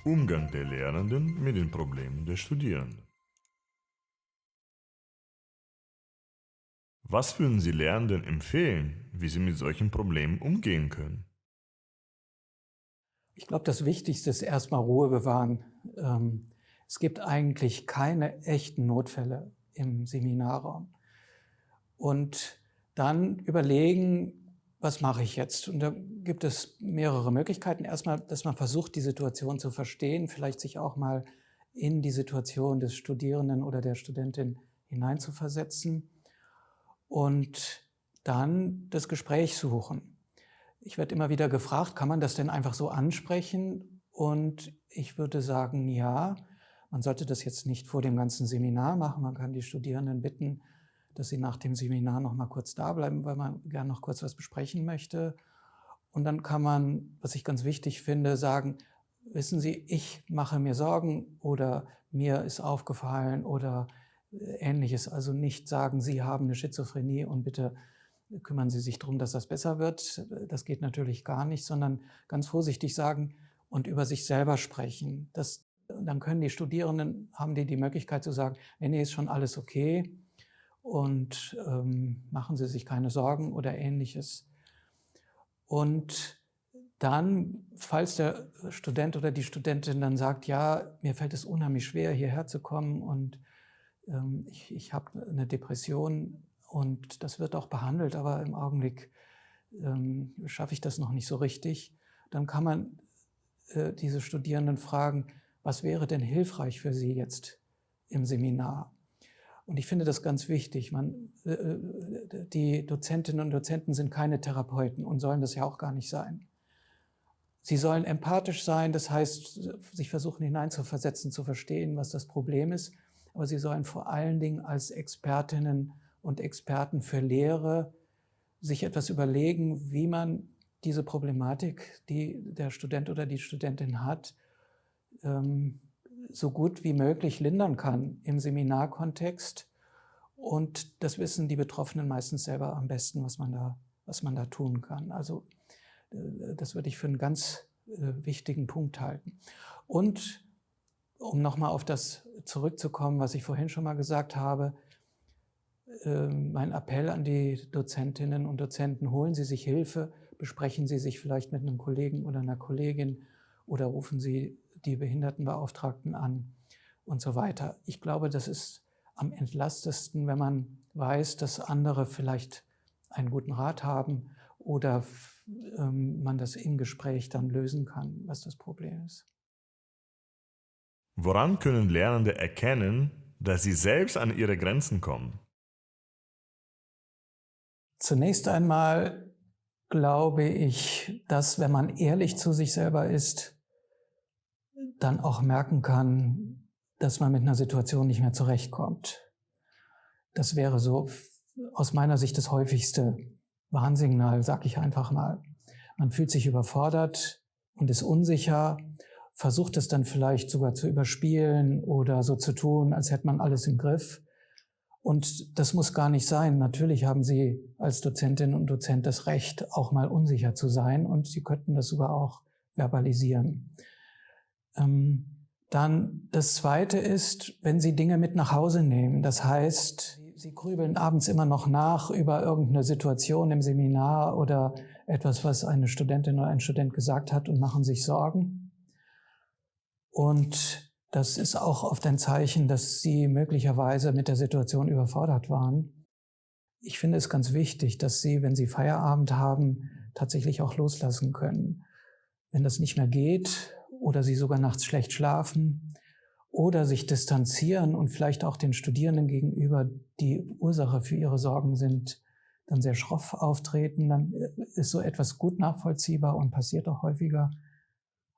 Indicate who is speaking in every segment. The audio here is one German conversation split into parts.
Speaker 1: Umgang der Lernenden mit den Problemen der Studierenden. Was würden Sie Lernenden empfehlen, wie sie mit solchen Problemen umgehen können?
Speaker 2: Ich glaube, das Wichtigste ist erstmal Ruhe bewahren. Es gibt eigentlich keine echten Notfälle im Seminarraum. Und dann überlegen, was mache ich jetzt? Und da gibt es mehrere Möglichkeiten. Erstmal, dass man versucht, die Situation zu verstehen, vielleicht sich auch mal in die Situation des Studierenden oder der Studentin hineinzuversetzen und dann das Gespräch suchen. Ich werde immer wieder gefragt, kann man das denn einfach so ansprechen? Und ich würde sagen, ja, man sollte das jetzt nicht vor dem ganzen Seminar machen. Man kann die Studierenden bitten, dass sie nach dem Seminar noch mal kurz da bleiben, weil man gerne noch kurz was besprechen möchte. Und dann kann man, was ich ganz wichtig finde, sagen, wissen Sie, ich mache mir Sorgen oder mir ist aufgefallen oder Ähnliches. Also nicht sagen, Sie haben eine Schizophrenie und bitte kümmern Sie sich darum, dass das besser wird. Das geht natürlich gar nicht, sondern ganz vorsichtig sagen und über sich selber sprechen. Dann können die Studierenden, haben die Möglichkeit zu sagen, nee, ist schon alles okay und machen Sie sich keine Sorgen oder Ähnliches. Und dann, falls der Student oder die Studentin dann sagt, ja, mir fällt es unheimlich schwer, hierher zu kommen und ich habe eine Depression und das wird auch behandelt, aber im Augenblick schaffe ich das noch nicht so richtig, dann kann man diese Studierenden fragen, was wäre denn hilfreich für Sie jetzt im Seminar? Und ich finde das ganz wichtig. Die Dozentinnen und Dozenten sind keine Therapeuten und sollen das ja auch gar nicht sein. Sie sollen empathisch sein, das heißt, sich versuchen hineinzuversetzen, zu verstehen, was das Problem ist. Aber sie sollen vor allen Dingen als Expertinnen und Experten für Lehre sich etwas überlegen, wie man diese Problematik, die der Student oder die Studentin hat, so gut wie möglich lindern kann im Seminarkontext. Und das wissen die Betroffenen meistens selber am besten, was man da tun kann. Also das würde ich für einen ganz wichtigen Punkt halten. Und um nochmal auf das zurückzukommen, was ich vorhin schon mal gesagt habe, mein Appell an die Dozentinnen und Dozenten, holen Sie sich Hilfe, besprechen Sie sich vielleicht mit einem Kollegen oder einer Kollegin oder rufen Sie die Behindertenbeauftragten an und so weiter. Ich glaube, das ist am entlastesten, wenn man weiß, dass andere vielleicht einen guten Rat haben oder man das im Gespräch dann lösen kann, was das Problem ist.
Speaker 1: Woran können Lernende erkennen, dass sie selbst an ihre Grenzen kommen?
Speaker 2: Zunächst einmal glaube ich, dass wenn man ehrlich zu sich selber ist, dann auch merken kann, dass man mit einer Situation nicht mehr zurechtkommt. Das wäre so aus meiner Sicht das häufigste Warnsignal, sag ich einfach mal. Man fühlt sich überfordert und ist unsicher, versucht es dann vielleicht sogar zu überspielen oder so zu tun, als hätte man alles im Griff. Und das muss gar nicht sein. Natürlich haben Sie als Dozentin und Dozent das Recht, auch mal unsicher zu sein und Sie könnten das sogar auch verbalisieren. Dann das Zweite ist, wenn Sie Dinge mit nach Hause nehmen. Das heißt, Sie grübeln abends immer noch nach über irgendeine Situation im Seminar oder etwas, was eine Studentin oder ein Student gesagt hat und machen sich Sorgen. Und das ist auch oft ein Zeichen, dass Sie möglicherweise mit der Situation überfordert waren. Ich finde es ganz wichtig, dass Sie, wenn Sie Feierabend haben, tatsächlich auch loslassen können. Wenn das nicht mehr geht oder Sie sogar nachts schlecht schlafen oder sich distanzieren und vielleicht auch den Studierenden gegenüber, die Ursache für ihre Sorgen sind, dann sehr schroff auftreten, dann ist so etwas gut nachvollziehbar und passiert auch häufiger.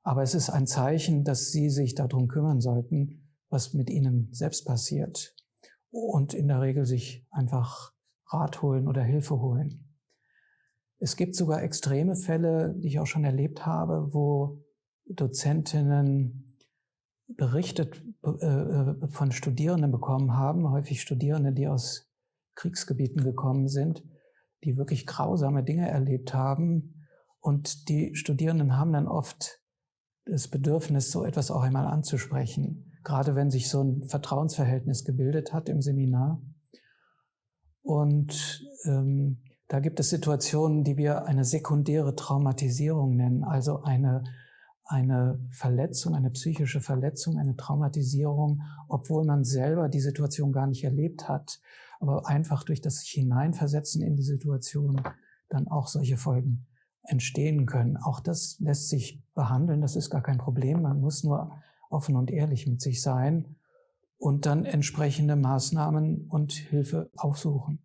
Speaker 2: Aber es ist ein Zeichen, dass Sie sich darum kümmern sollten, was mit Ihnen selbst passiert und in der Regel sich einfach Rat holen oder Hilfe holen. Es gibt sogar extreme Fälle, die ich auch schon erlebt habe, wo Dozentinnen berichtet von Studierenden bekommen haben, häufig Studierende, die aus Kriegsgebieten gekommen sind, die wirklich grausame Dinge erlebt haben. Und die Studierenden haben dann oft das Bedürfnis, so etwas auch einmal anzusprechen, gerade wenn sich so ein Vertrauensverhältnis gebildet hat im Seminar. Und da gibt es Situationen, die wir eine sekundäre Traumatisierung nennen, also eine Verletzung, eine psychische Verletzung, eine Traumatisierung, obwohl man selber die Situation gar nicht erlebt hat, aber einfach durch das sich hineinversetzen in die Situation dann auch solche Folgen entstehen können. Auch das lässt sich behandeln, das ist gar kein Problem. Man muss nur offen und ehrlich mit sich sein und dann entsprechende Maßnahmen und Hilfe aufsuchen.